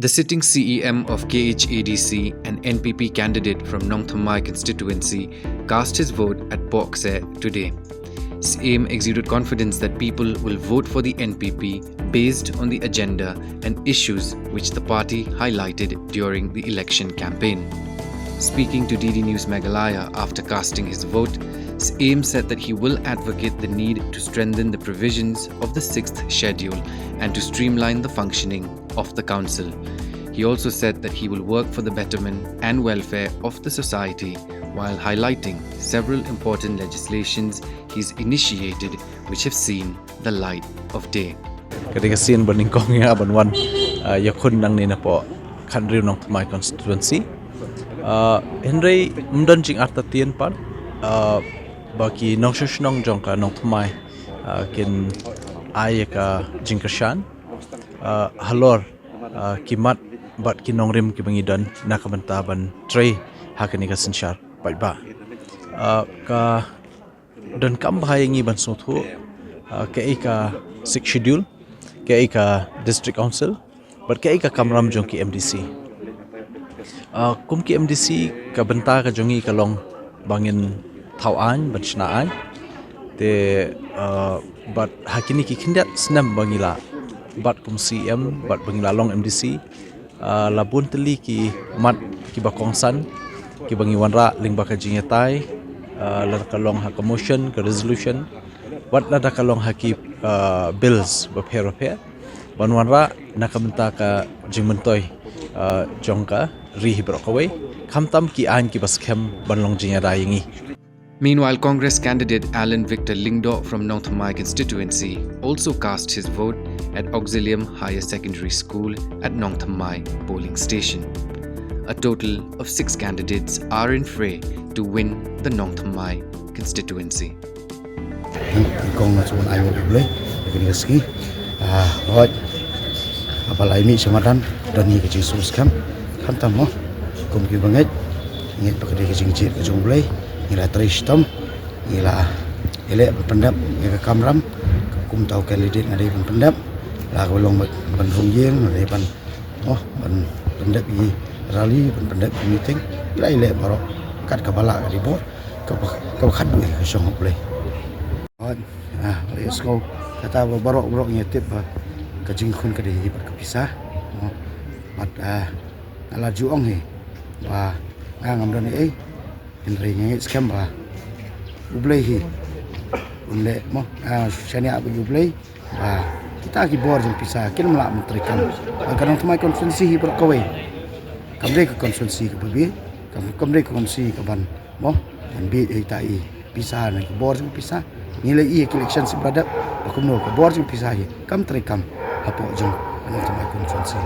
The sitting CEM of KHADC and NPP candidate from Nong Thamai constituency cast his vote at Boxer today. CEM exuded confidence that people will vote for the NPP based on the agenda and issues which the party highlighted during the election campaign. Speaking to DD News Meghalaya after casting his vote, CEM said that he will advocate the need to strengthen the provisions of the 6th schedule and to streamline the functioning of the council. He also said that he will work for the betterment and welfare of the society while highlighting several important legislations he's initiated which have seen the light of day. Ketika sin beningkong ya banwan yakun nang ni na po kanriw Nong Thamai constituency Henry mdanjing artatian pan baki nong shushong jongka Nong Thamai kin ayaka jingkashan halor kimat bat kinong rim kibangidan nakabantaban tray hakani ka sinshar ba ka dan kam bahayangi ban sotho ka ika 6 schedule ka ika district council but ka ika kamram jong ki MDC kum ki MDC ka benta ka jongi kalong bangin thawan ban chnaan te but hakini ki kindat snam bangila bat kum CM bat bangila long MDC labun teli ki mat ki bakongsan ki bangi wanra ling baka jingetai la kalong ha motion ka resolution wat la kalong ha ki bills ba repair ban wanra nakamenta ka jingmentoy jongka ri brokaway khamtam ki an ki baskem banlong jingerai ngi. Meanwhile, Congress candidate Alan Victor Lingdo from Nong Thamai constituency also cast his vote at Auxilium Higher Secondary School at Nong Thamai polling station. A total of 6 candidates are in fray to win the Nong Thamai constituency. Con suon ayo boleh begini ski rồi apalagi mi semadan dan ni kecil suskan kan tamu kum ki banget ingat pakai kecil kecil kecil boleh ila tristom ila ele pendap ila kamram kum tahu kandidat ada pendap lah belum ban rungjeng ada ban ban pendap i rally ban pendap meeting ila ile baru kat kepala di bor ke khat duit ke song boleh let's go kata baru nyetip kajing kun ke di berkepisah bat ala juong he ba ngam dan Henry ngit scam ba ublay hi unle mo shani abu ublay ba kita ki bor jeng pisah kin mala menterikan kadang Thamai konferensi hi berkawai kamre ke konferensi ke bebi kamre ke konferensi ke ban mo dan bi tai pisah ni ke bor jeng pisah nilai i election si bradap aku no ke bor jeng pisah hi kam terikam apa jeng Thamai konferensi